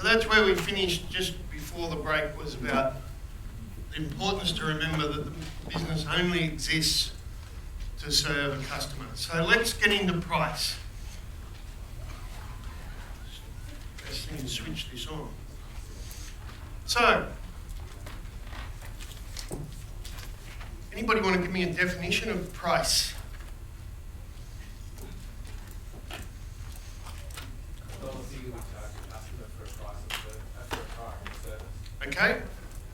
that's where we finished just before the break, was about the importance to remember that the business only exists to serve a customer. So let's get into price. Best thing is switch this on. So, anybody want to give me a definition of price? Okay,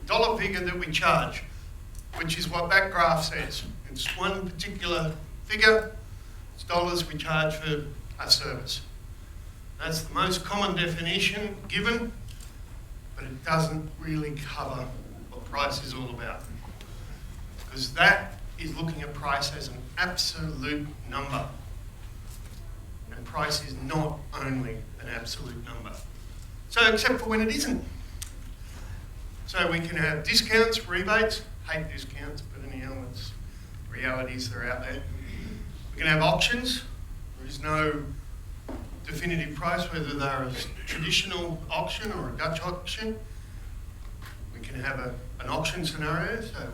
dollar figure that we charge, which is what that graph says. It's one particular figure, it's dollars we charge for a service. That's the most common definition given, but it doesn't really cover what price is all about. Because that is looking at price as an absolute number. And price is not only an absolute number. So, except for when it isn't. So we can have discounts, rebates, hate discounts, but anyhow, it's realities that are out there. We can have auctions. There is no definitive price, whether they're a traditional auction or a Dutch auction. We can have an auction scenario, so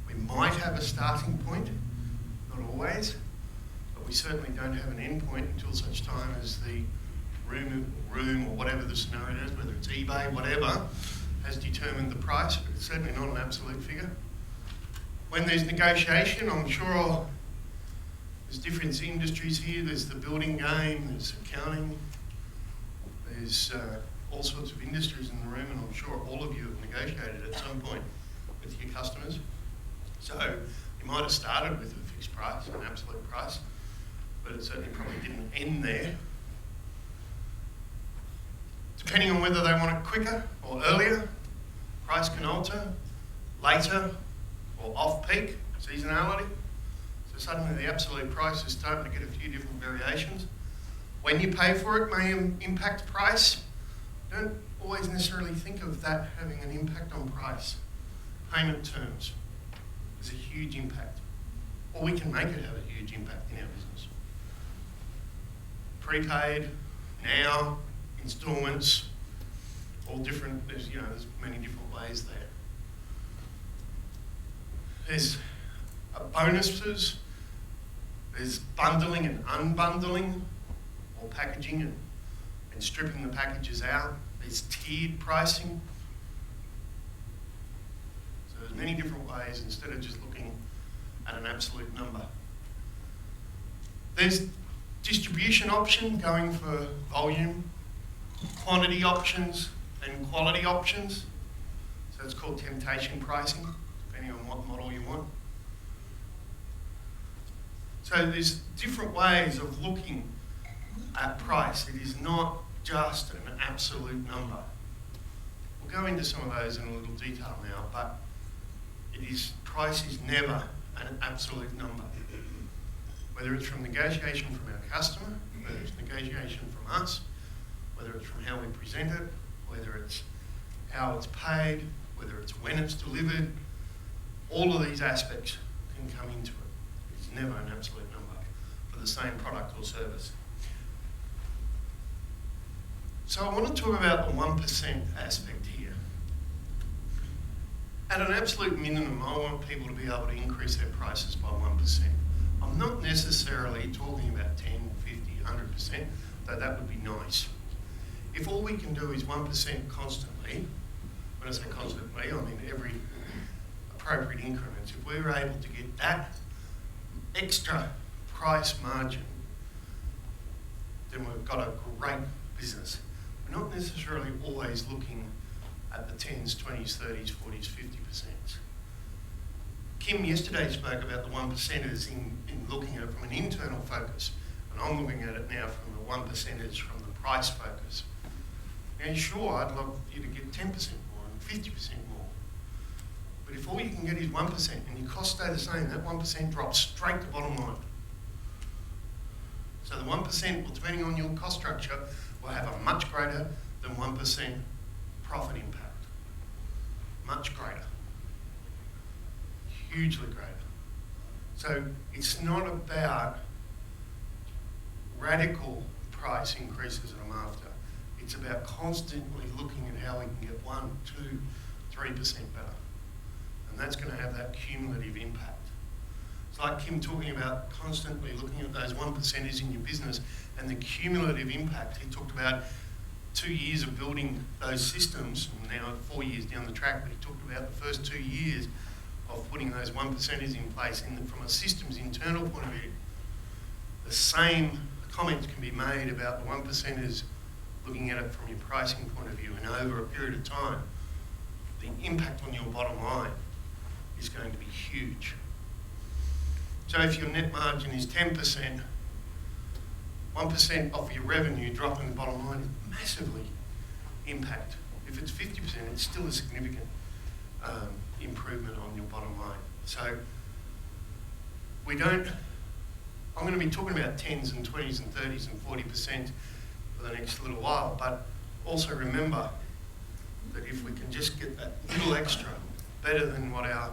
we might have a starting point, not always, but we certainly don't have an end point until such time as the room or whatever the scenario is, whether it's eBay, whatever, has determined the price, but it's certainly not an absolute figure. When there's negotiation, I'm sure there's different industries here. There's the building game, there's accounting, there's all sorts of industries in the room, and I'm sure all of you have negotiated at some point with your customers. So you might have started with a fixed price, an absolute price, but it certainly probably didn't end there. Depending on whether they want it quicker or earlier, price can alter, later or off-peak, seasonality. So suddenly the absolute price is starting to get a few different variations. When you pay for it may impact price. Don't always necessarily think of that having an impact on price. Payment terms is a huge impact. Or we can make it have a huge impact in our business. Prepaid, now, instalments, all different, there's many different ways there. There's bonuses, there's bundling and unbundling, or packaging and stripping the packages out. There's tiered pricing. So there's many different ways instead of just looking at an absolute number. There's distribution option, going for volume, quantity options and quality options. So it's called temptation pricing, depending on what model you want. So there's different ways of looking at price. It is not just an absolute number. We'll go into some of those in a little detail now, but price is never an absolute number. Whether it's from negotiation from our customer, whether it's negotiation from us, whether it's from how we present it, whether it's how it's paid, whether it's when it's delivered, all of these aspects can come into it. It's never an absolute number for the same product or service. So I want to talk about the 1% aspect here. At an absolute minimum, I want people to be able to increase their prices by 1%. I'm not necessarily talking about 10, 50, 100%, though that would be nice. If all we can do is 1% constantly, when I say constantly, I mean every appropriate increments, if we were able to get that extra price margin, then we've got a great business. We're not necessarily always looking at the 10s, 20s, 30s, 40s, 50%. Kim yesterday spoke about the 1%ers in looking at it from an internal focus, and I'm looking at it now from the 1%ers from the price focus. Now sure, I'd love you to get 10% more and 50% more, but if all you can get is 1% and your costs stay the same, that 1% drops straight to bottom line. So the 1%, well, depending on your cost structure, will have a much greater than 1% profit impact. Much greater. Hugely greater. So it's not about radical price increases that I'm after. It's about constantly looking at how we can get 1, 2, 3% better. And that's going to have that cumulative impact. It's like Kim talking about constantly looking at those 1%ers in your business and the cumulative impact. He talked about 2 years of building those systems, and now 4 years down the track, but he talked about the first 2 years of putting those 1%ers in place from a systems internal point of view. The same comments can be made about the 1%ers looking at it from your pricing point of view, and over a period of time, the impact on your bottom line is going to be huge. So if your net margin is 10%, 1% of your revenue dropping the bottom line is massively impact. If it's 50%, it's still a significant improvement on your bottom line. So I'm going to be talking about 10s and 20s and 30s and 40% for the next little while, but also remember that if we can just get that little extra, better than what our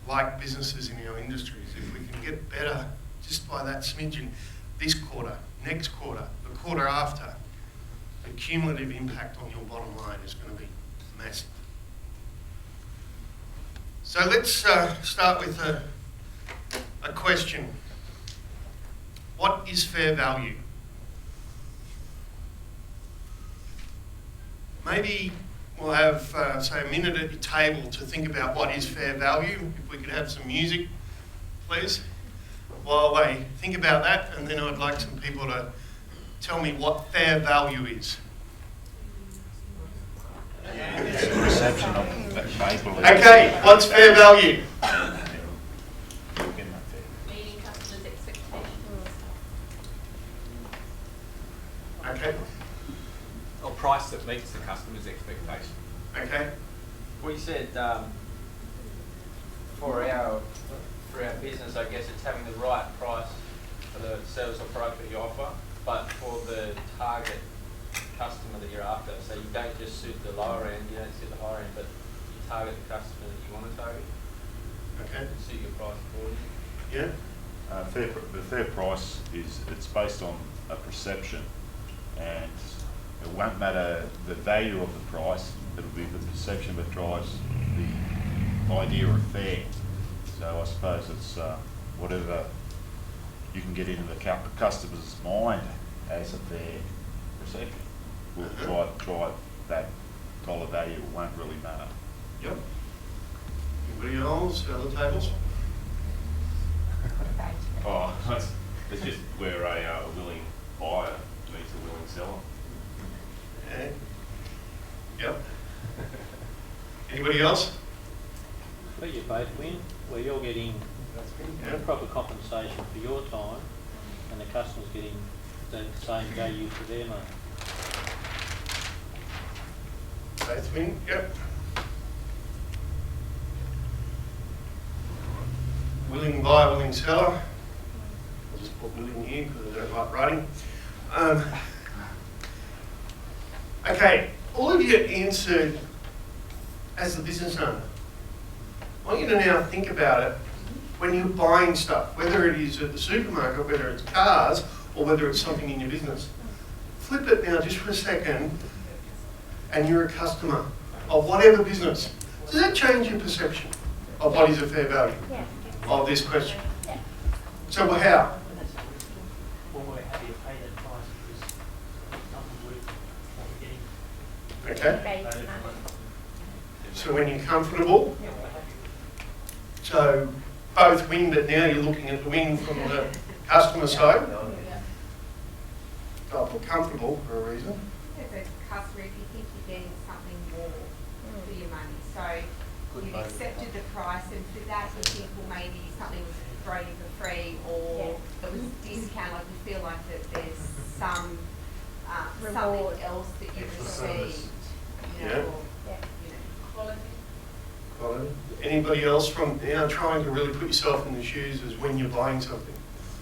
like businesses in our industries, if we can get better just by that smidgen this quarter, next quarter, the quarter after, the cumulative impact on your bottom line is going to be massive. So let's start with a question. What is fair value? Maybe we'll have, say, a minute at your table to think about what is fair value. If we could have some music, please, while they think about that, and then I'd like some people to tell me what fair value is. It's the perception of that they believe. Okay, what's fair value? Meeting customers' expectations. Okay, Or price that meets the customer's expectation. okay, We said for our business, I guess it's having the right price for the service or product that you offer, but for the target customer that you're after. So you don't just suit the lower end, you don't suit the higher end, but you target the customer that you want to target. okay, And suit your price accordingly. yeah, The fair price it's based on a perception, and it won't matter the value of the price. It'll be the perception that drives the idea of fair. So I suppose it's whatever you can get into the customer's mind as a fair perception will drive that dollar value. It won't really matter. yep. Anybody else, other tables? Oh, it's just where a willing buyer meets a willing seller. Yeah. Yep. Anybody else? Where you both win, where you're getting Yeah. proper compensation for your time and the customer's getting the same value for their money. Both win, yep. Willing buyer, willing seller. I'll just put willing here because I don't like writing. Okay, all of you answered as a business owner. I want you to now think about it when you're buying stuff, whether it is at the supermarket, whether it's cars, or whether it's something in your business. Flip it now just for a second, and you're a customer of whatever business. Does that change your perception of what is a fair value of this question? So how? Well, we're happy to pay that price because it's nothing worth what we're getting. Okay, so when you're comfortable, so both win, but now you're looking at the win from the customer side. I'll put comfortable for a reason. As a customer, if you think you're getting something more for your money, so you've accepted the price, and for that you think, well, maybe something was thrown in for free, or it was discount, like you feel like that there's some something else that you've received, you know, Yeah. or, you know, quality. Quality. Anybody else from now trying to really put yourself in the shoes as when you're buying something?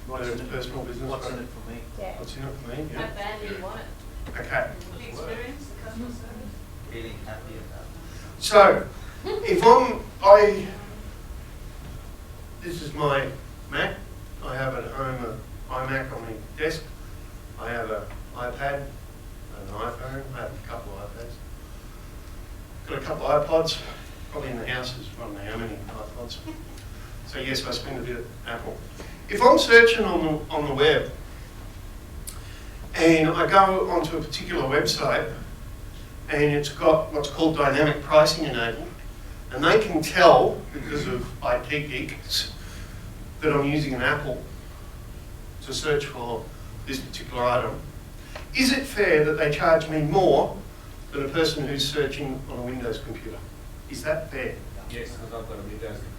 Whether it's personal business. What's in it for me? What's in it for me? How Yeah. bad do you want it? Okay. The experience, the customer service? Feeling happy about So, if this is my Mac. I have at home an iMac on my desk. I have an iPad, an iPhone, I have a couple of iPads. Got a couple of iPods, probably in the house is, I don't know how many iPods. So yes, I spend a bit at Apple. If I'm searching on the web and I go onto a particular website and it's got what's called dynamic pricing enabled, and they can tell, because of IT geeks, that I'm using an Apple to search for this particular item, is it fair that they charge me more than a person who's searching on a Windows computer? Is that fair? Yes, because I've got a Windows computer.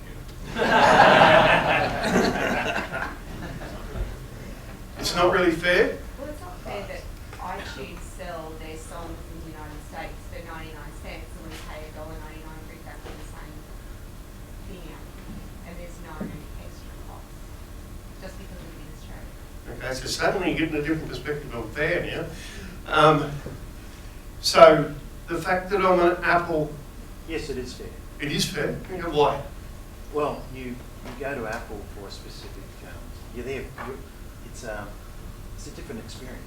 It's It's not really fair? Well, it's not fair that iTunes sell their songs in the United States for 99 cents and we pay $1.99 for exactly the same thing out. And there's no extra cost, just because of it in Australia. Okay, so suddenly you're getting a different perspective on fair now. So the fact that I'm an Apple, Yes, it is fair. it is fair. You know, why? Well, you go to Apple for a specific, you're there, it's a different experience.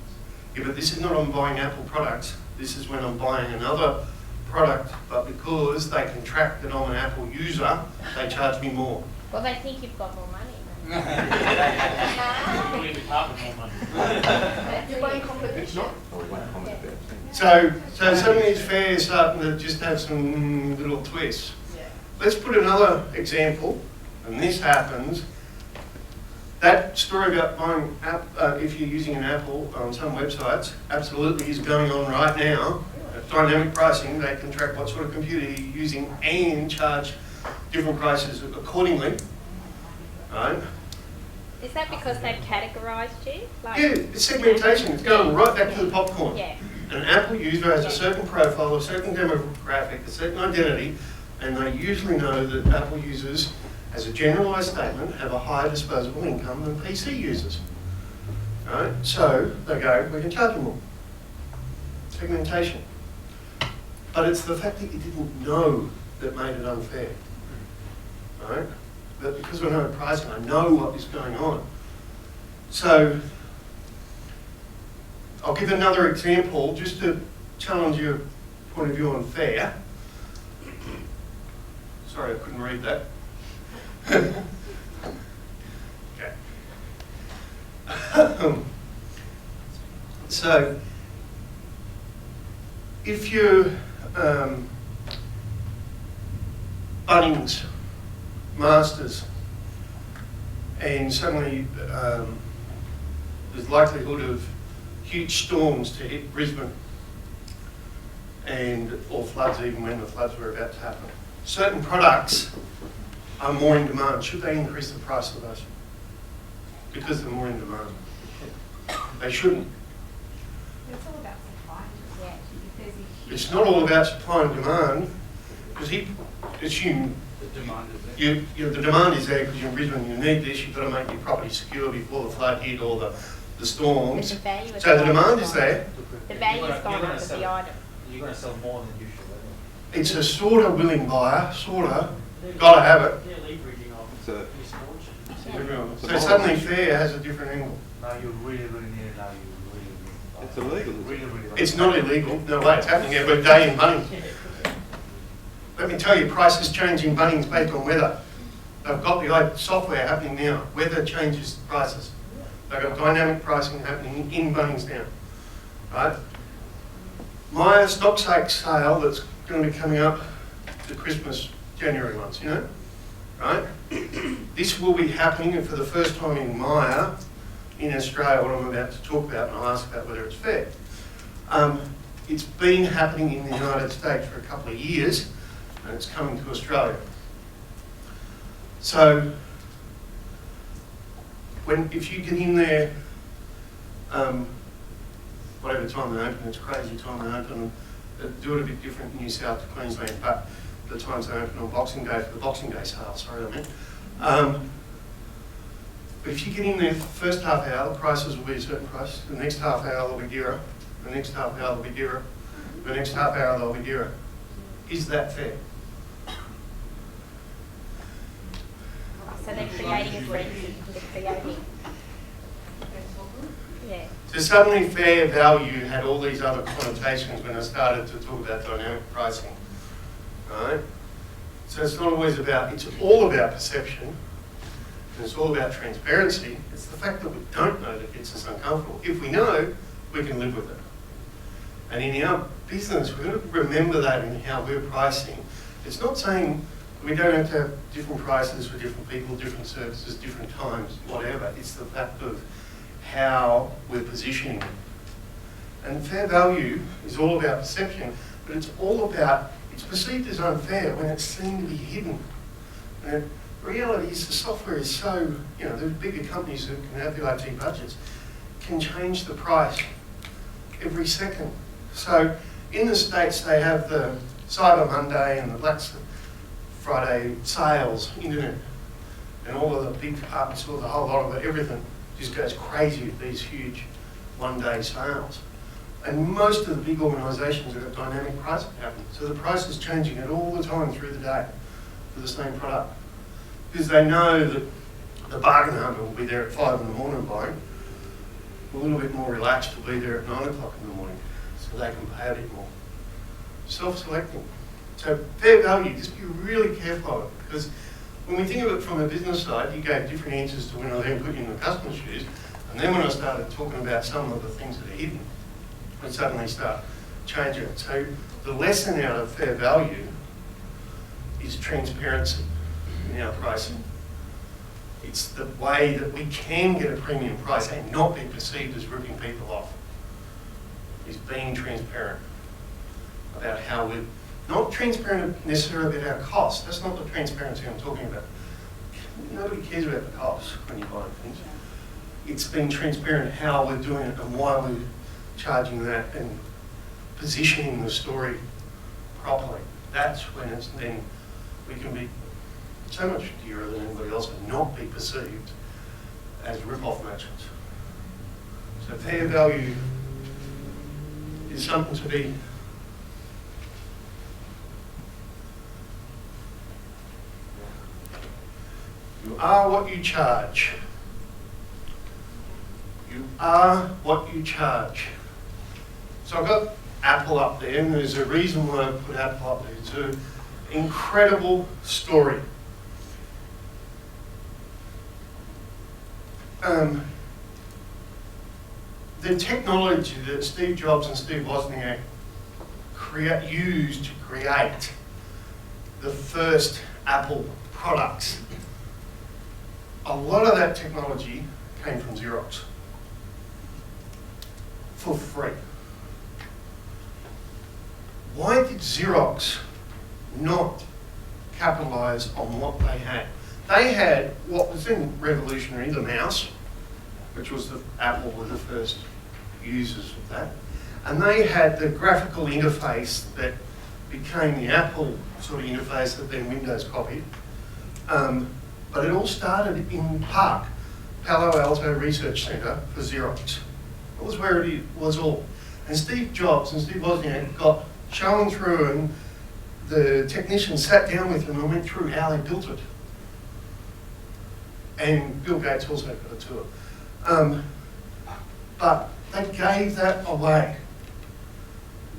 Yeah, but this is not I'm buying Apple products. This is when I'm buying another product, but because they can track that I'm an Apple user, they charge me more. Well, they think you've got more money. Probably the department more money. You're buying competition. So suddenly it's fair starting to just have some little twists. Yeah. Let's put another example, and this happens. That story about buying if you're using an Apple on some websites, absolutely is going on right now. Dynamic pricing, they can track what sort of computer you're using and charge different prices accordingly. Right? Is that because they've categorised you? Like, Yeah, it's segmentation. It's going right back to the popcorn. Yeah. An Apple user has a certain profile, a certain demographic, a certain identity, and they usually know that Apple users, as a generalised statement, have a higher disposable income than PC users. Right? So they go, we can charge them more. Segmentation. But it's the fact that you didn't know that made it unfair. Right? But because I know pricing, I know what is going on. So I'll give another example just to challenge your point of view on fair. Sorry, I couldn't read that. Okay. So, if you're Bunnings, Masters, and suddenly there's likelihood of huge storms to hit Brisbane or floods even when the floods were about to happen. Certain products are more in demand. Should they increase the price of those? Because they're more in demand. They shouldn't. It's all about supply. Yeah. If there's a huge It's not all about supply and demand, because he assumed The demand is there. the demand is there because you're in Brisbane, you need this, you've got to make your property secure before the flood hit or the storms. But the value of So the the demand item is is there. The value's You're gone gonna up of sell- the item. You're going to sell more than usual, isn't it? It's a sort of willing buyer, sort of, got to have it. They're leveraging on So- misfortune. So suddenly fair has a different angle. No, you really need it, no, you really need it. It's illegal, isn't it? Really. It's not illegal, no way, it's happening every day in Bunnings. Let me tell you, prices change in Bunnings based on weather. They've got the software happening now. Weather changes prices. They've got dynamic pricing happening in Bunnings now. Right? My stock sale that's going to be coming up to Christmas, January months, you know? Right? This will be happening for the first time in Maya in Australia, what I'm about to talk about, and I'll ask about whether it's fair. It's been happening in the United States for a couple of years, and it's coming to Australia. So, if you get in there, whatever time they open, it's a crazy time they open, do it a bit different in New South to Queensland, but the times they open on Boxing Day, for the Boxing Day sale, sorry I meant. But if you get in there, first half hour, the prices will be a certain price, the next half hour they'll be dearer, the next half hour they'll be dearer, the next half hour they'll be dearer. Is that fair? So they're creating a frenzy. They're creating. Yeah. So So suddenly fair value had all these other connotations when I started to talk about dynamic pricing, right? So it's not always about, it's all about perception, and it's all about transparency. It's the fact that we don't know that gets us uncomfortable. If we know, we can live with it. And in our business, we've got to remember that in how we're pricing. It's not saying we don't have to have different prices for different people, different services, different times, whatever. It's the fact of how we're positioning it. And fair value is all about perception, but it's all about, it's perceived as unfair when it's seen to be hidden. And the reality is the software is so, the bigger companies who can have the IT budgets can change the price every second. So in the States, they have the Cyber Monday and the Black Friday sales, internet, and all of the big departments, all the whole lot of it, everything just goes crazy with these huge one-day sales. And most of the big organisations have got dynamic pricing happening. So the price is changing it all the time through the day for the same product. Because they know that the bargain hunter will be there at 5 in the morning buying. A little bit more relaxed will be there at 9 o'clock in the morning. So they can pay a bit more. Self-selecting. So fair value, just be really careful of it. Because when we think of it from a business side, you gave different answers to when I then put you in the customer's shoes. And then when I started talking about some of the things that are hidden, we suddenly start changing it. So the lesson out of fair value is transparency in our pricing. It's the way that we can get a premium price and not be perceived as ripping people off. Is being transparent about how we're not transparent necessarily about our costs. That's not the transparency I'm talking about. Nobody cares about the costs when you're buying things. It's being transparent how we're doing it and why we're charging that and positioning the story properly. That's when it's then we can be so much dearer than anybody else and not be perceived as rip-off merchants. So fair value is something to be you are what you charge. You are what you charge. So I've got Apple up there, and there's a reason why I put Apple up there. It's an incredible story. The technology that Steve Jobs and Steve Wozniak used to create the first Apple products, a lot of that technology came from Xerox for free. Why did Xerox not capitalise on what they had? They had what was then revolutionary, the mouse, which was the Apple were the first users of that. And they had the graphical interface that became the Apple sort of interface that then Windows copied. But it all started in Park, Palo Alto Research Centre for Xerox. That was where it was all. And Steve Jobs and Steve Wozniak got shown through, and the technicians sat down with them and went through how they built it. And Bill Gates also got a tour. But they gave that away.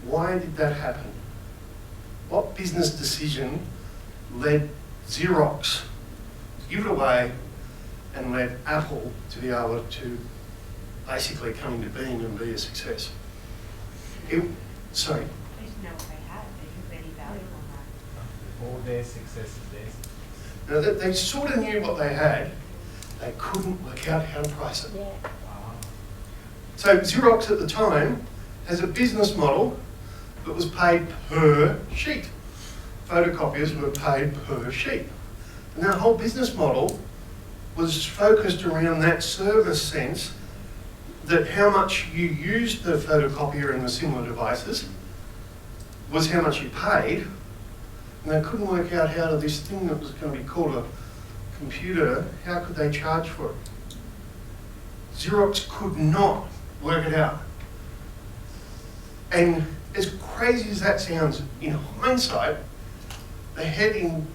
Why did that happen? What business decision led Xerox to give it away and led Apple to be able to basically come into being and be a success? Sorry. They didn't know what they had. They didn't really value on that. All their success is theirs. Now, they sort of knew what they had. They couldn't work out how to price it. Yeah. So Xerox at the time has a business model that was paid per sheet. Photocopiers were paid per sheet. And their whole business model was focused around that service sense that how much you used the photocopier and the similar devices was how much you paid. And they couldn't work out how to this thing that was going to be called a computer, how could they charge for it? Xerox could not work it out. And as crazy as that sounds, in hindsight, the head in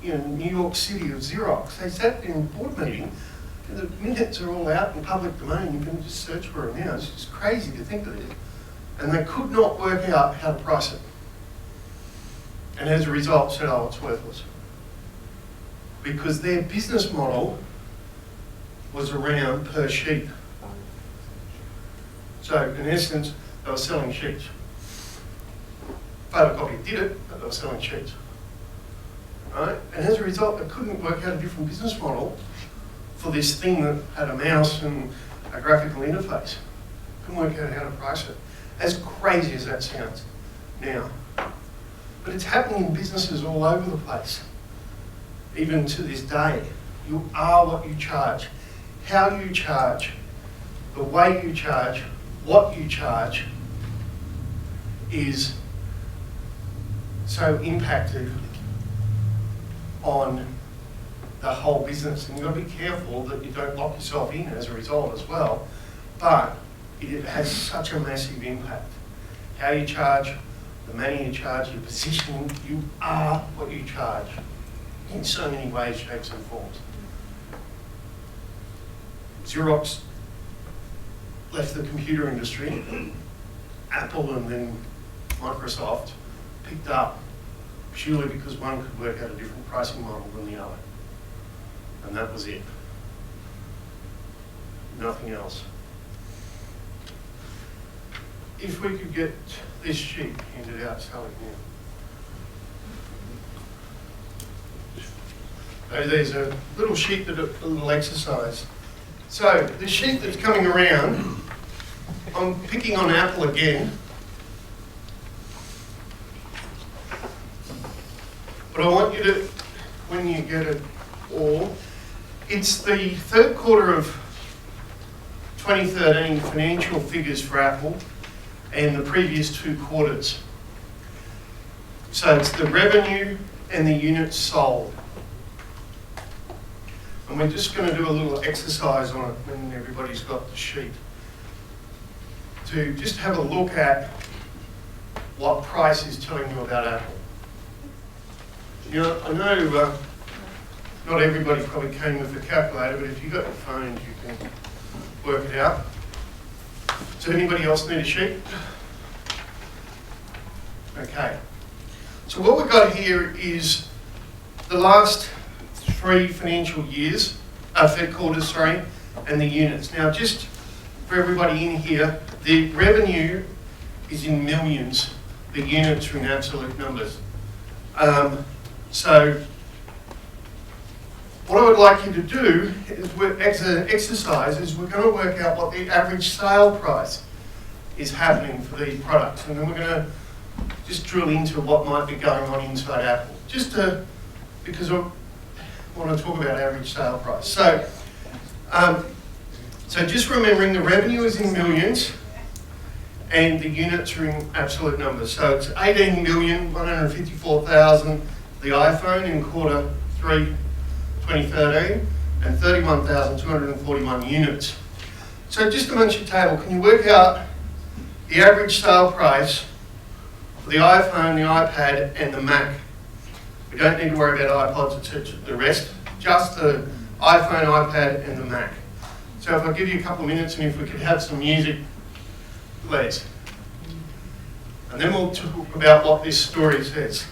New York City of Xerox, they sat in a board meeting The minutes are all out in public domain. You can just search for them now. It's just crazy to think of this. And they could not work out how to price it. And as a result, said, oh, it's worthless. Because their business model was around per sheet. So, in essence, they were selling sheets. Photocopy did it, but they were selling sheets. Right? And as a result, they couldn't work out a different business model for this thing that had a mouse and a graphical interface. Couldn't work out how to price it. As crazy as that sounds now. But it's happening in businesses all over the place. Even to this day. You are what you charge. How you charge, the way you charge, what you charge is so impacted on the whole business. And you've got to be careful that you don't lock yourself in as a result as well. But it has such a massive impact. How you charge, the money you charge, your positioning, you are what you charge in so many ways, shapes and forms. Xerox left the computer industry. Apple and then Microsoft picked up purely because one could work out a different pricing model than the other. And that was it. Nothing else. If we could get this sheet handed out, Sally, now. So there's a little sheet, a little exercise. So the sheet that's coming around, I'm picking on Apple again. But I want you to, when you get it all, it's the third quarter of 2013 financial figures for Apple and the previous 2 quarters. So it's the revenue and the units sold. And we're just going to do a little exercise on it when everybody's got the sheet. To just have a look at what price is telling you about Apple. You know, I know not everybody probably came with a calculator, but if you've got your phones, you can work it out. Does anybody else need a sheet? Okay. So what we've got here is the last 3 financial years, third quarters, sorry, and the units. Now, just for everybody in here, the revenue is in millions. The units are in absolute numbers. So what I would like you to do is, as an exercise, is we're going to work out what the average sale price is happening for these products, and then we're going to just drill into what might be going on inside Apple, just to, because I want to talk about average sale price. So, so just remembering the revenue is in millions, and the units are in absolute numbers. So it's 18,154,000 the iPhone in quarter 3, 2013, and 31,241 units. So just amongst your table, can you work out the average sale price for the iPhone, the iPad, and the Mac? We don't need to worry about iPods, etc. The rest, just the iPhone, iPad, and the Mac. So if I give you a couple of minutes, and if we could have some music, please. And then we'll talk about what this story says.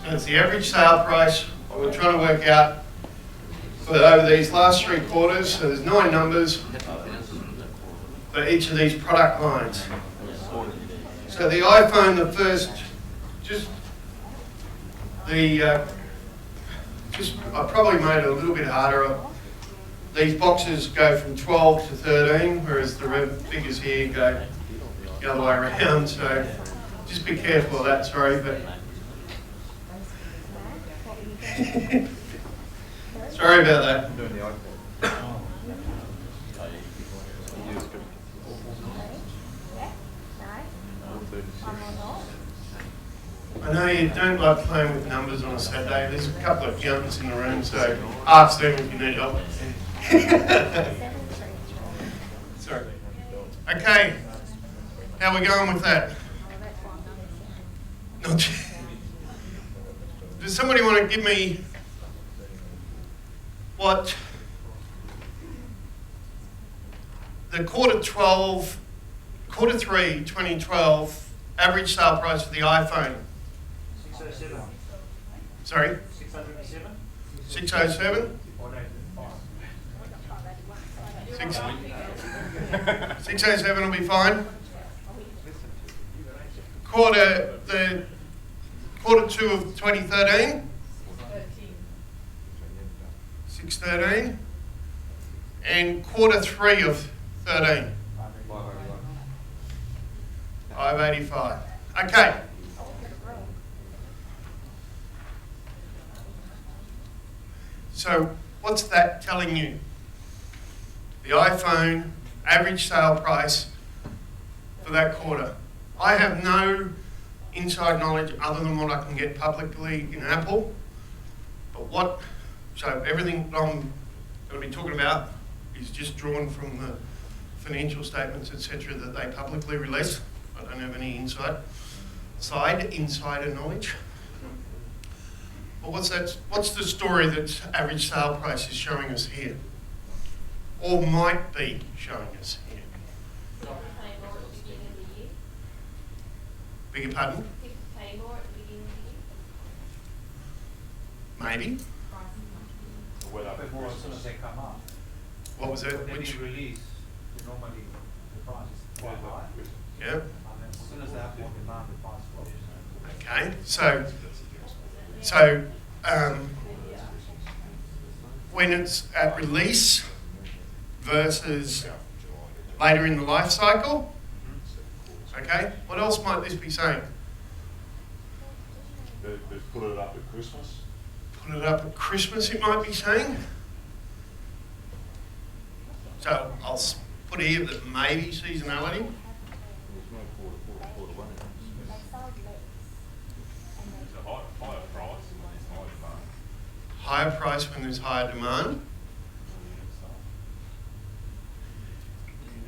That's the average sale price. We're trying to work out for over these last 3 quarters. So there's 9 numbers for each of these product lines. So the iPhone, the first, I probably made it a little bit harder. These boxes go from 12 to 13, whereas the figures here go the other way around. So just be careful of that, sorry, but sorry about that. I know you don't like playing with numbers on a Saturday. There's a couple of accountants in the room, so ask them if you need help. Okay, how are we going with that? Not Does somebody want to give me what the quarter 3, 2012 average sale price for the iPhone? 607. Sorry? 607? 607? Or no, 5. 607 will be fine. Quarter 2 of 2013? 613. And quarter 3 of 13? 585. Okay. So what's that telling you? The iPhone average sale price for that quarter. I have no inside knowledge other than what I can get publicly in Apple. But so everything I'm going to be talking about is just drawn from the financial statements, etc., that they publicly release. I don't have any insider knowledge. But what's the story that average sale price is showing us here? Or might be showing us here? People pay more at the beginning of the year. Beg your pardon? People pay more at the beginning of the year. Maybe. Well, But more as soon as they come up. What was it? When Which? you release, normally the price is quite high. Yeah. And then as soon as they have more demand, the price drops. Okay. So when it's at release versus later in the life cycle. Okay. What else might this be saying? They've put it up at Christmas. Put it up at Christmas, it might be saying. So I'll put here that maybe seasonality. It's a higher price when there's high demand. Higher price when there's higher demand.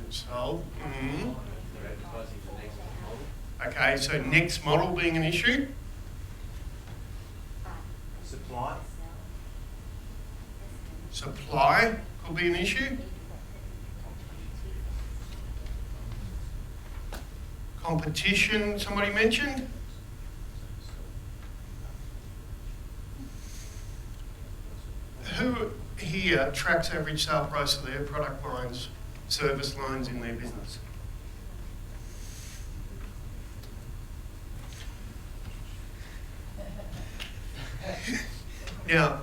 Sold. Mm-hmm. Okay, so next model being an issue. Supply. Supply could be an issue. Competition, somebody mentioned. Who here tracks average sale price of their product lines, service lines in their business? Now,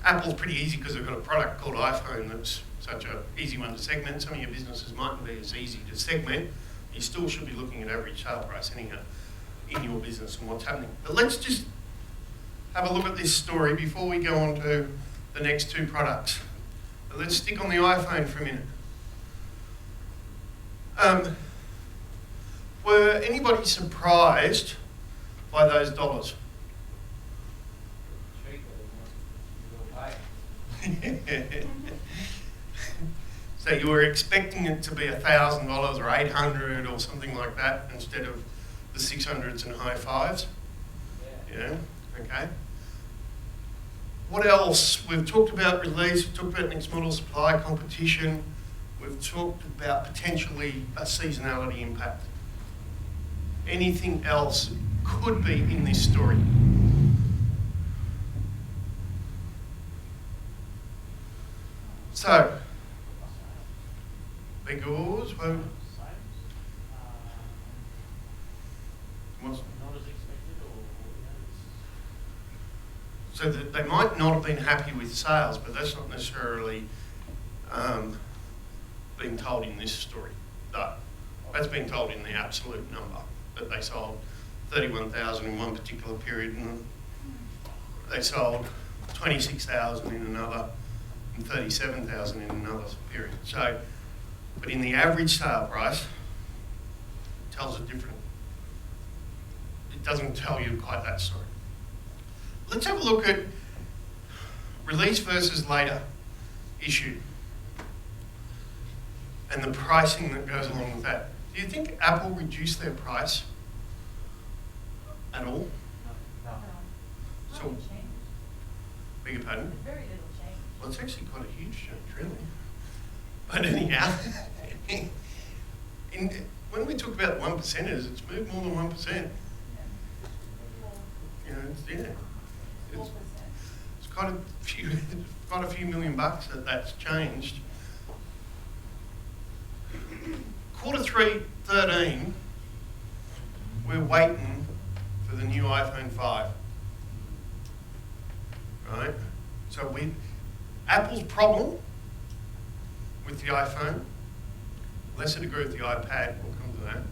Apple's pretty easy because they've got a product called iPhone that's such an easy one to segment. Some of your businesses mightn't be as easy to segment. You still should be looking at average sale price anyhow in your business and what's happening. But let's just have a look at this story before we go on to the next two products. But let's stick on the iPhone for a minute. Were anybody surprised by those dollars? So you were expecting it to be $1,000 or $800 or something like that instead of the 600s and high fives? Yeah, okay. What else? We've talked about release, we've talked about next model, supply, competition. We've talked about potentially a seasonality impact. Anything else could be in this story? So, big oars, well, what's, Not as expected or so that they might not have been happy with sales, but that's not necessarily being told in this story. No, that's been told in the absolute number, that they sold 31,000 in one particular period and they sold 26,000 in another and 37,000 in another period. So, but in the average sale price, it tells a different, it doesn't tell you quite that story. Let's have a look at release versus later issue. and the pricing that goes along with that. Do you think Apple reduced their price at all? No. So, beg your pardon? Very little change. Well, it's actually quite a huge change, really. But anyhow, when we talk about 1%ers, it's moved more than 1%. You know, it's quite a few million bucks that's changed. Q3 13, we're waiting for the new iPhone 5. Right? So Apple's problem with the iPhone, lesser degree with the iPad, we'll come to that,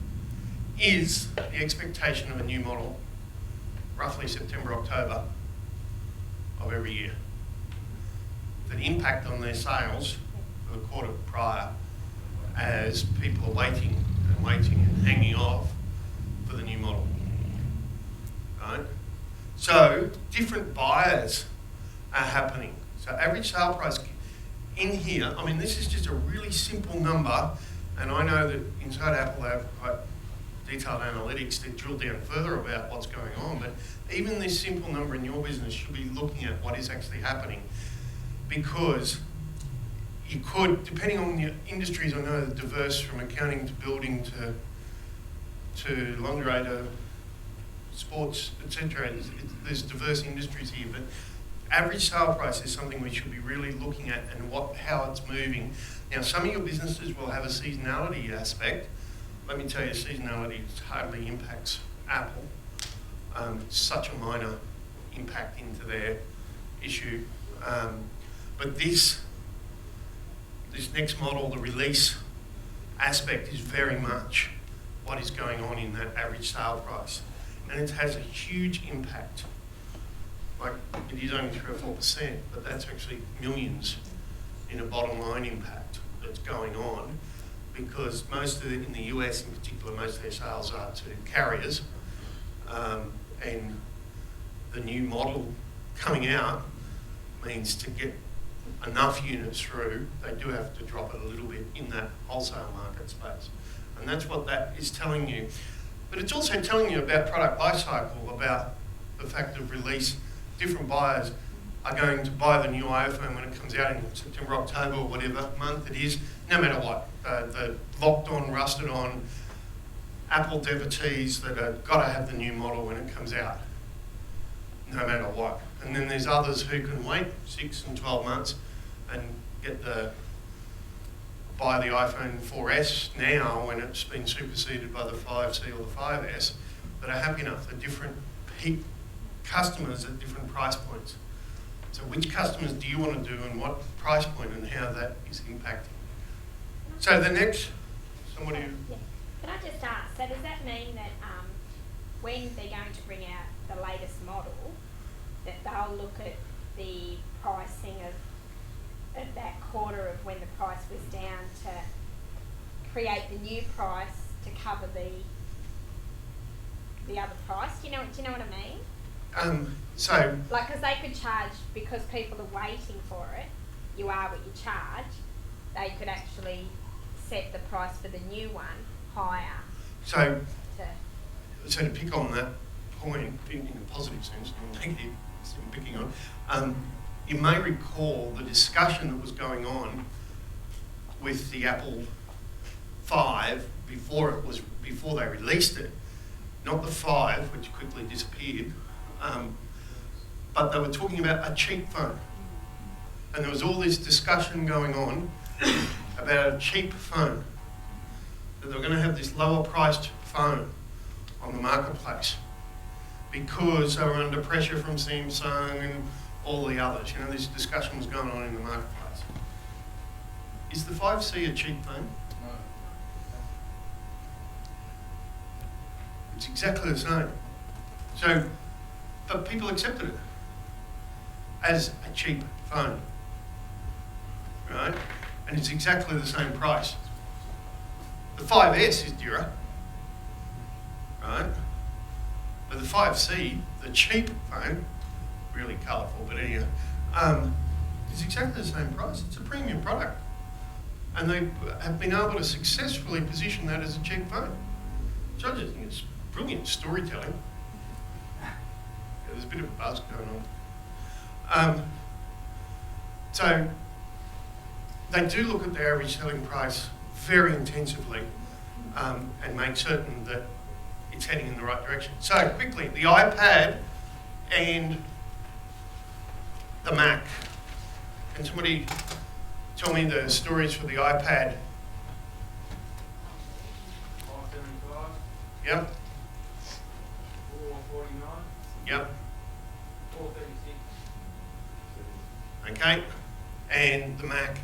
is the expectation of a new model, roughly September, October of every year. The impact on their sales for the quarter prior as people are waiting and hanging off for the new model. Right? So different buyers are happening. So average sale price in here, I mean, this is just a really simple number, and I know that inside Apple they have quite detailed analytics that drill down further about what's going on, but even this simple number in your business should be looking at what is actually happening, because you could, depending on the industries, I know they're diverse from accounting to building to lingerie to sports, etc. There's diverse industries here, but average sale price is something we should be really looking at and how it's moving. Now, some of your businesses will have a seasonality aspect. Let me tell you, seasonality hardly impacts Apple. It's such a minor impact into their issue. But this next model, the release aspect, is very much what is going on in that average sale price. And it has a huge impact. Like, it is only 3 or 4%, but that's actually millions in a bottom line impact that's going on, because in the US in particular, most of their sales are to carriers, and the new model coming out means to get enough units through, they do have to drop it a little bit in that wholesale market space. And that's what that is telling you. But it's also telling you about product life cycle, about the fact of release. Different buyers are going to buy the new iPhone when it comes out in September, October, or whatever month it is, no matter what. The locked on, rusted on Apple devotees that have got to have the new model when it comes out, no matter what. And then there's others who can wait 6 and 12 months and buy the iPhone 4S now when it's been superseded by the 5C or the 5S, that are happy enough. They're different customers at different price points. So which customers do you want to do and what price point and how that is impacting? So the next, somebody... Yeah. Can I just ask, so does that mean that when they're going to bring out the latest model, that they'll look at the pricing of that quarter of when the price was down to create the new price to cover the other price? Do you know what I mean? So, like, because they could charge, because people are waiting for it, you are what you charge, they could actually set the price for the new one higher. So to pick on that point in a positive sense, not negative, I'm picking on, you may recall the discussion that was going on with the Apple 5 before they released it. Not the 5, which quickly disappeared, but they were talking about a cheap phone. And there was all this discussion going on about a cheap phone. That they were going to have this lower priced phone on the marketplace because they were under pressure from Samsung and all the others. You know, this discussion was going on in the marketplace. Is the 5C a cheap phone? No. It's exactly the same. So, but people accepted it as a cheap phone, right? And it's exactly the same price. The 5S is dearer, right? But the 5C, the cheap phone, really colourful, but anyway, is exactly the same price. It's a premium product. And they have been able to successfully position that as a cheap phone. So I just think it's brilliant storytelling. Yeah, there's a bit of a buzz going on. So they do look at the average selling price very intensively and make certain that it's heading in the right direction. So quickly, the iPad and the Mac. Can somebody tell me the stories for the iPad? 575, Yep, 449, yep, 436, okay. And the Mac,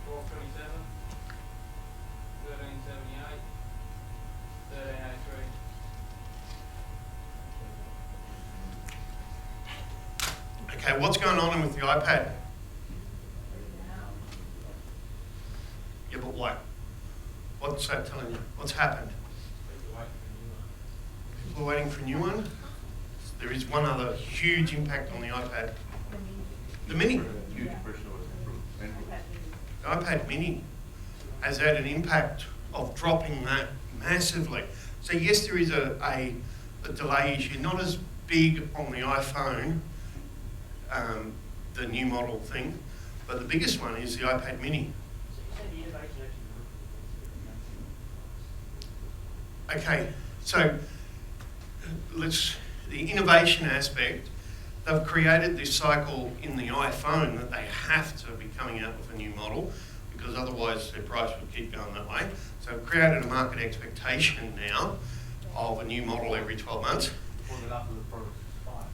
1227, 1378, 1303. okay, what's going on with the iPad? Yeah, but what? What's that telling you? What's happened? People are waiting for a new one? There is one other huge impact on the iPad. The Mini. Huge pressure on The iPad Mini has had an impact of dropping that massively. So yes, there is a delay issue, not as big on the iPhone, the new model thing, but the biggest one is the iPad Mini. Okay, so the innovation aspect, they've created this cycle in the iPhone that they have to be coming out with a new model because otherwise their price would keep going that way. So they've created a market expectation now of a new model every 12 months. Before the life of the product expires.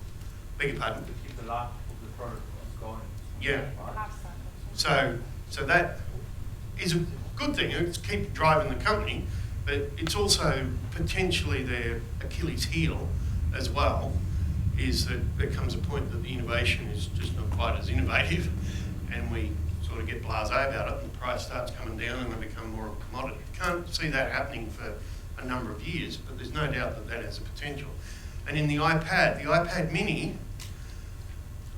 Beg your pardon? If the life of the product is gone. Yeah. Right? So that is a good thing. It's keep driving the company, but it's also potentially their Achilles heel as well, is that there comes a point that the innovation is just not quite as innovative and we sort of get blasé about it and the price starts coming down and they become more of a commodity. Can't see that happening for a number of years, but there's no doubt that that has a potential. And in the iPad Mini,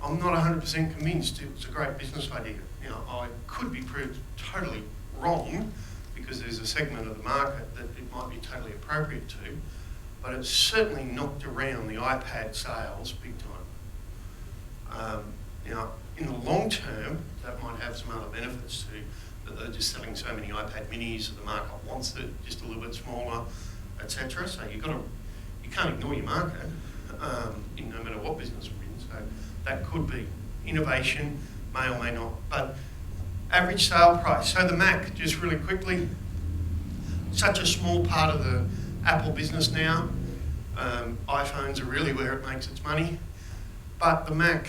I'm not 100% convinced it's a great business idea. You know, I could be proved totally wrong because there's a segment of the market that it might be totally appropriate to, but it's certainly knocked around the iPad sales big time. You know, in the long term, that might have some other benefits too, that they're just selling so many iPad Minis that the market wants it just a little bit smaller, etc. So you can't ignore your market, no matter what business we're in. So that could be innovation, may or may not. But average sale price. So the Mac, just really quickly, such a small part of the Apple business now. iPhones are really where it makes its money. But the Mac,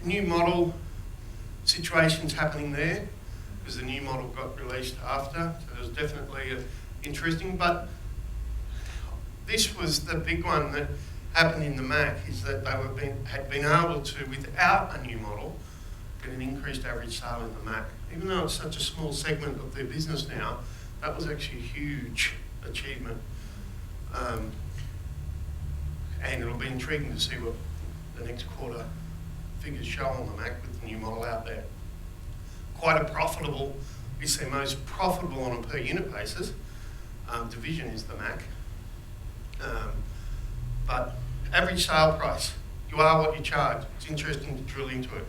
new model, situations happening there because the new model got released after. So it was definitely interesting. But this was the big one that happened in the Mac, is that they had been able to, without a new model, get an increased average sale in the Mac. Even though it's such a small segment of their business now, that was actually a huge achievement. And it'll be intriguing to see what the next quarter figures show on the Mac with the new model out there. Quite a profitable, it's their most profitable on a per unit basis. Division is the Mac. But average sale price, you are what you charge. It's interesting to drill into it.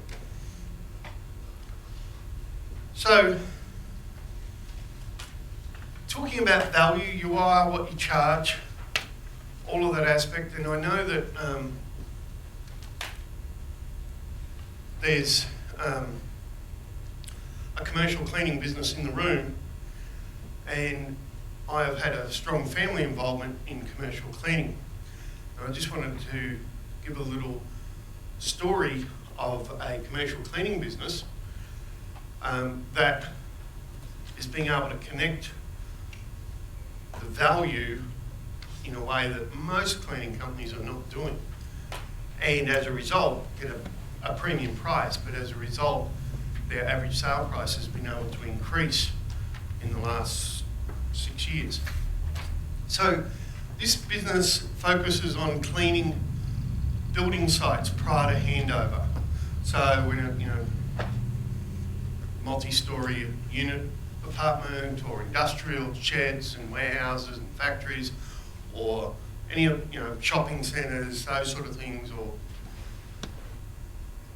So, talking about value, you are what you charge, all of that aspect, and I know that there's a commercial cleaning business in the room, and I have had a strong family involvement in commercial cleaning. And I just wanted to give a little story of a commercial cleaning business that is being able to connect the value in a way that most cleaning companies are not doing. And as a result, get a premium price, but as a result, their average sale price has been able to increase in the last 6 years. So this business focuses on cleaning building sites prior to handover. So when multi-storey unit apartment or industrial sheds and warehouses and factories, or any of, shopping centres, those sort of things, or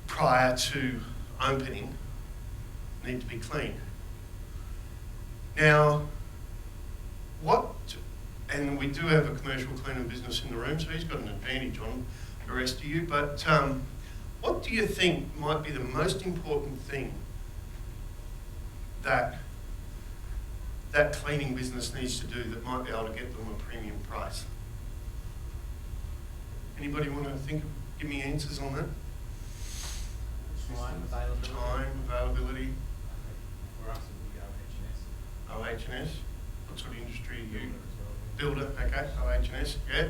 prior to opening, need to be cleaned. Now, and we do have a commercial cleaning business in the room, so he's got an advantage on the rest of you, but what do you think might be the most important thing that cleaning business needs to do that might be able to get them a premium price? Anybody want to give me answers on that? Time availability. Time, availability. For us, it would be OH&S. What sort of industry are you? Builder as well. Builder, okay, OH&S, yeah.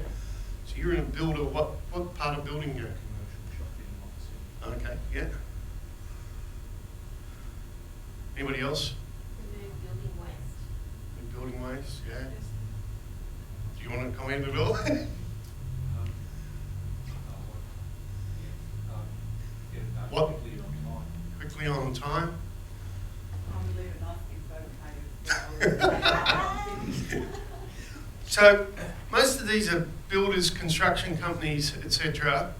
So you're in a builder, what part of building you? Commercial shop fitting office. Okay, yeah. Anybody else? Remove building waste. In building waste, yeah. Do you want to comment at all? What? Quickly on time. So most of these are builders, construction companies, etc.,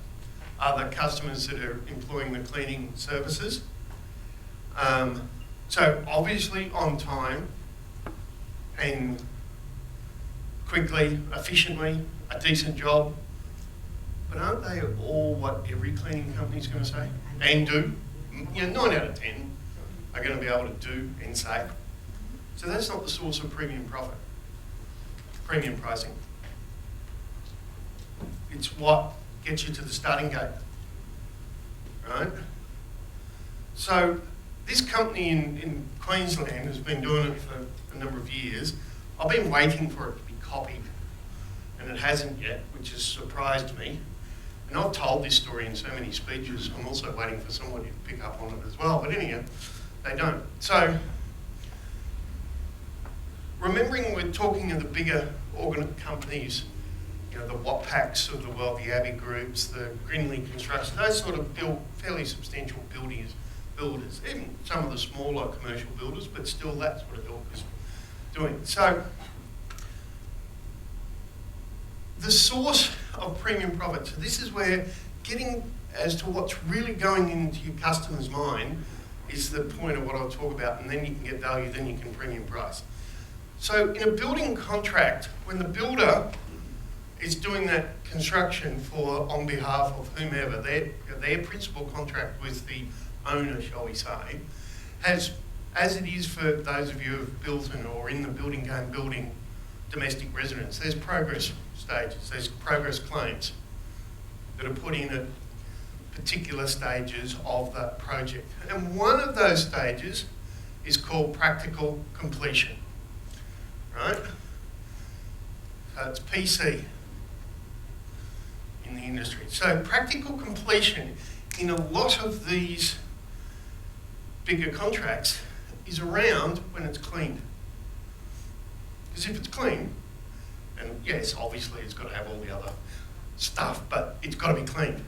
are the customers that are employing the cleaning services. So obviously on time and quickly, efficiently, a decent job. But aren't they all what every cleaning company's going to say and do? 9 out of 10 are going to be able to do and say. So that's not the source of premium profit, premium pricing. It's what gets you to the starting gate, right? So this company in Queensland has been doing it for a number of years. I've been waiting for it to be copied, and it hasn't yet, which has surprised me. And I've told this story in so many speeches, I'm also waiting for somebody to pick up on it as well, but anyhow, they don't. So, remembering we're talking of the bigger companies, the Watpacks of the world, the Abbey Groups, the Grinley Construction, those sort of fairly substantial builders, even some of the smaller commercial builders, but still that's what ilk is doing. So, the source of premium profit, so this is where getting as to what's really going into your customer's mind is the point of what I'll talk about, and then you can get value, then you can premium price. So in a building contract, when the builder is doing that construction on behalf of whomever, their principal contract with the owner, shall we say, as it is for those of you who have built or in the building game building domestic residence, there's progress stages, there's progress claims that are put in at particular stages of that project. And one of those stages is called practical completion, right? So it's PC in the industry. So practical completion in a lot of these bigger contracts is around when it's cleaned. Because if it's clean, and yes, obviously it's got to have all the other stuff, but it's got to be cleaned.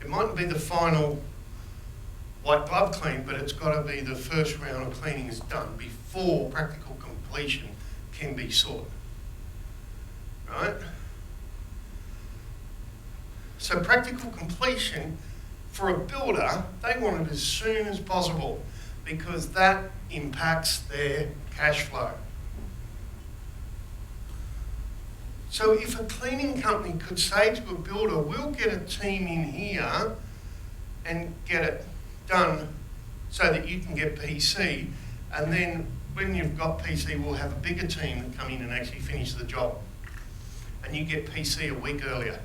It mightn't be the final white glove clean, but it's got to be the first round of cleaning is done before practical completion can be sought. Right? So practical completion for a builder, they want it as soon as possible because that impacts their cash flow. So if a cleaning company could say to a builder, we'll get a team in here and get it done so that you can get PC, and then when you've got PC, we'll have a bigger team that come in and actually finish the job. And you get PC a week earlier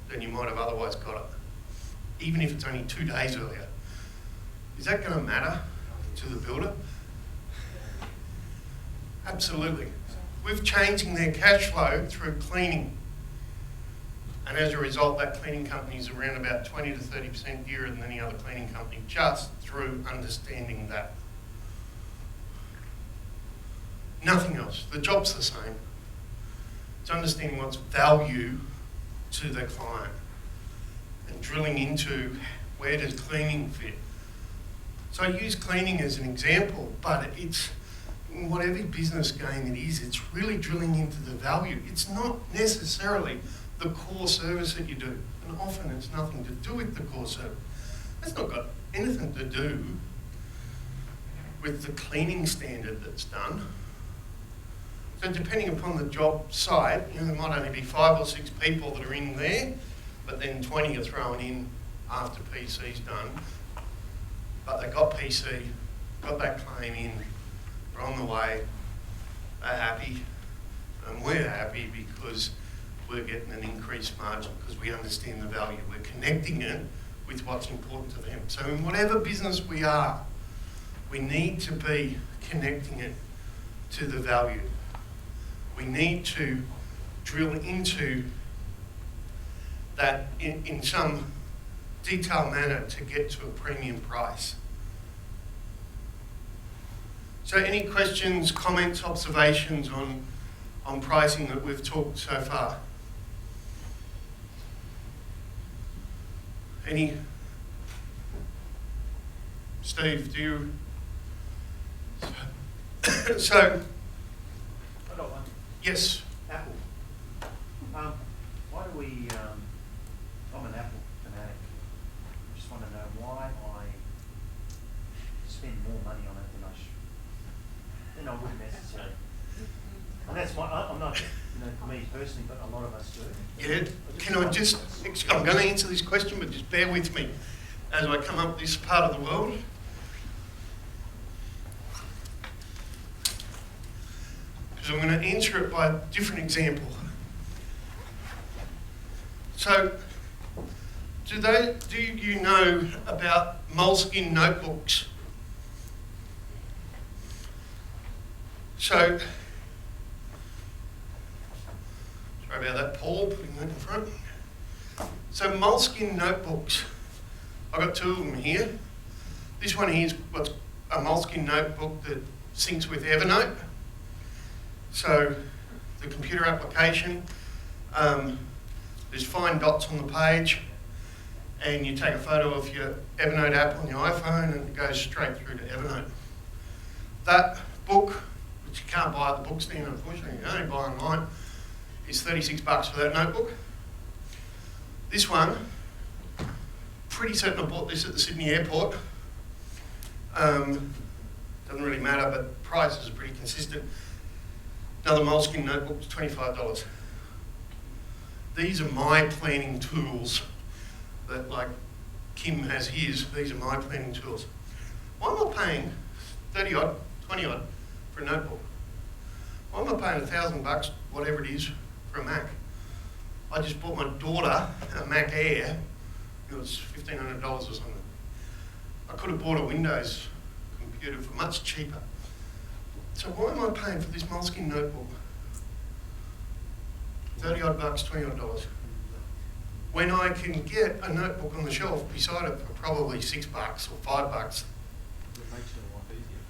than you might have otherwise got it, even if it's only 2 days earlier. Is that going to matter to the builder? Absolutely. We're changing their cash flow through cleaning. And as a result, that cleaning company is around about 20 to 30% dearer than any other cleaning company just through understanding that. Nothing else. The job's the same. It's understanding what's value to the client and drilling into where does cleaning fit. So I use cleaning as an example, but it's, in whatever business game it is, it's really drilling into the value. It's not necessarily the core service that you do, and often it's nothing to do with the core service. It's not got anything to do with the cleaning standard that's done. So depending upon the job site, there might only be 5 or 6 people that are in there, but then 20 are thrown in after PC's done. But they got PC, got that claim in, we're on the way, they're happy, and we're happy because we're getting an increased margin because we understand the value. We're connecting it with what's important to them. So in whatever business we are, we need to be connecting it to the value. We need to drill into that in some detailed manner to get to a premium price. So any questions, comments, observations on pricing that we've talked so far? Any? Steve, do you? So, I got one. yes. Apple. Why do we, I'm an Apple fanatic. I just want to know why I spend more money on it than I would necessarily. And that's I'm not, me personally, but a lot of us do. Yeah, can I just, I'm going to answer this question, but just bear with me as I come up this part of the world. Because I'm going to answer it by a different example. So, do you know about Moleskine notebooks? So, sorry about that, Paul, putting that in front. So Moleskine notebooks, I've got 2 of them here. This one here is what's a Moleskine notebook that syncs with Evernote. So the computer application, there's fine dots on the page, and you take a photo of your Evernote app on your iPhone and it goes straight through to Evernote. That book, which you can't buy at the book stand unfortunately, you can only buy online, is $36 for that notebook. This one, pretty certain I bought this at the Sydney airport. Doesn't really matter, but prices are pretty consistent. Another Moleskine notebook is $25. These are my planning tools that, like Kim has his, these are my planning tools. Why am I paying 30 odd, 20 odd for a notebook? Why am I paying $1,000, whatever it is, for a Mac? I just bought my daughter a Mac Air. It was $1,500 or something. I could have bought a Windows computer for much cheaper. So why am I paying for this Moleskine notebook? 30 odd bucks, 20 odd dollars. When I can get a notebook on the shelf beside it for probably $6 or $5. It makes your life easier.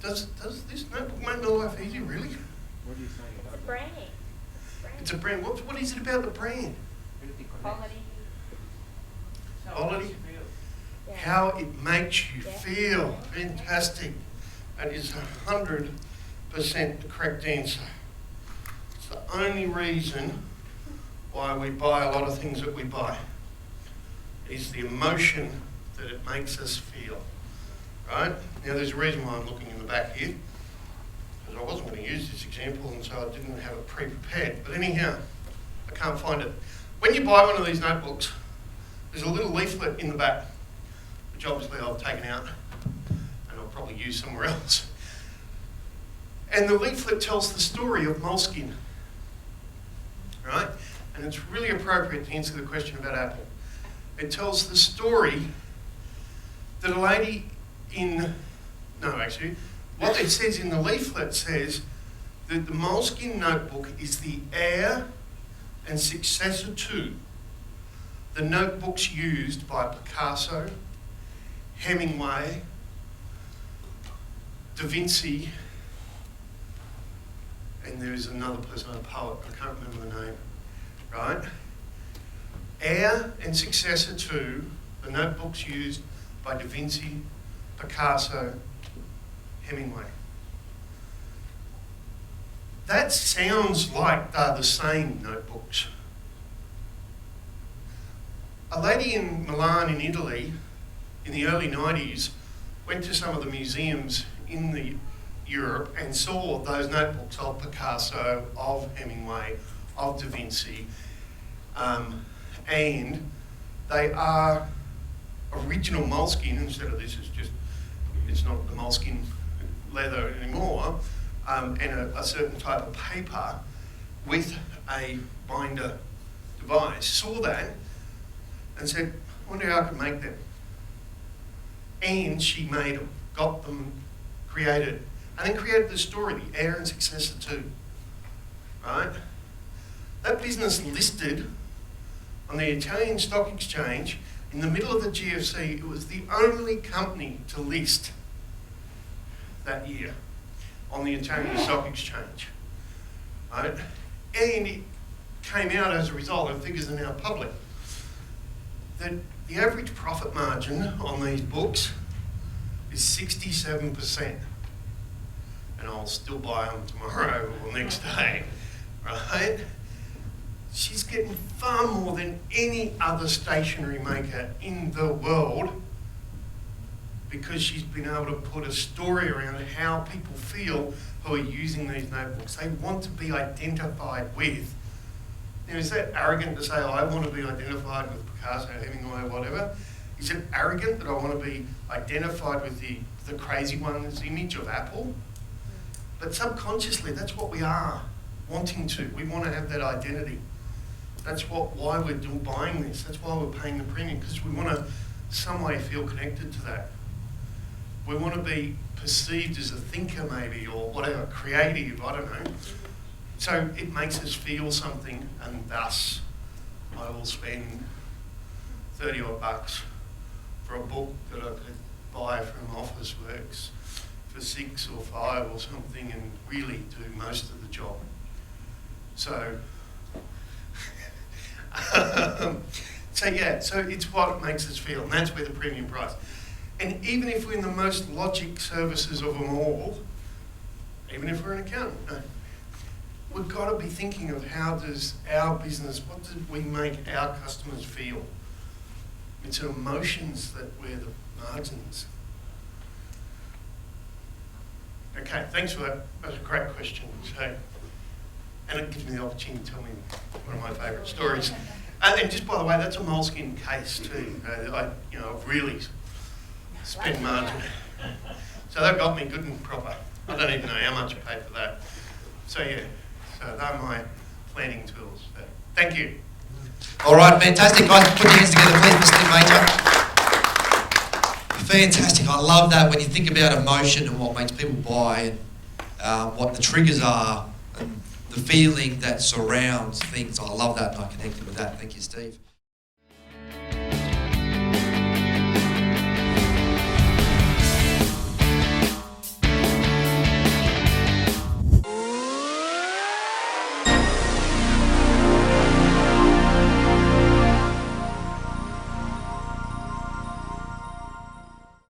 Does this notebook make my life easier, really? What are you saying It's about a that? brand. It's a brand. What is it about the brand? Quality. Quality? Yeah. How it makes you Yeah. feel. Fantastic. That is 100% the correct answer. It's the only reason why we buy a lot of things that we buy, is the emotion that it makes us feel. Right? Now there's a reason why I'm looking in the back here, because I wasn't going to use this example and so I didn't have it pre-prepared. But anyhow, I can't find it. When you buy one of these notebooks, there's a little leaflet in the back, which obviously I've taken out and I'll probably use somewhere else. And the leaflet tells the story of Moleskine, right? And it's really appropriate to answer the question about Apple. It tells the story that a lady what it says in the leaflet says that the Moleskine notebook is the heir and successor to the notebooks used by Picasso, Hemingway, Da Vinci, and there is another person, a poet, I can't remember the name, right? Heir and successor to the notebooks used by Da Vinci, Picasso, Hemingway. That sounds like they're the same notebooks. A lady in Milan in Italy in the early 90s went to some of the museums in Europe and saw those notebooks of Picasso, of Hemingway, of Da Vinci, and they are original moleskin instead of this. It's not the moleskin leather anymore, and a certain type of paper with a binder device. Saw that and said, I wonder how I could make them. And she made them, got them created, and then created the story, the heir and successor to. Right? That business listed on the Italian Stock Exchange in the middle of the GFC. It was the only company to list that year on the Italian Stock Exchange. Right? And it came out as a result, and figures are now public, that the average profit margin on these books is 67%. And I'll still buy them tomorrow or next day, right? She's getting far more than any other stationery maker in the world because she's been able to put a story around how people feel who are using these notebooks. They want to be identified with. Now, is that arrogant to say, oh, I want to be identified with Picasso, Hemingway, whatever? Is it arrogant that I want to be identified with the crazy one's image of Apple? But subconsciously, that's what we are wanting to. We want to have that identity. That's why we're buying this. That's why we're paying the premium, because we want to some way feel connected to that. We want to be perceived as a thinker maybe, or whatever, creative, I don't know. So it makes us feel something, and thus I will spend 30 odd bucks for a book that I could buy from Officeworks for 6 or 5 or something and really do most of the job. So, so it's what makes us feel, and that's where the premium price. And even if we're in the most logic services of them all, even if we're an accountant, we've got to be thinking of how does our business, what do we make our customers feel? It's emotions that we're the margins. Okay, thanks for that. That was a great question. So, and it gives me the opportunity to tell me one of my favourite stories. And just by the way, that's a moleskin case too. I've really spent margin. So they've got me good and proper. I don't even know how much I paid for that. So yeah, so they're my planning tools. So, thank you. All right, fantastic, guys. Put your hands together, please, Mr. Major. Fantastic. I love that when you think about emotion and what makes people buy and what the triggers are and the feeling that surrounds things. I love that and I connected with that. Thank you, Steve.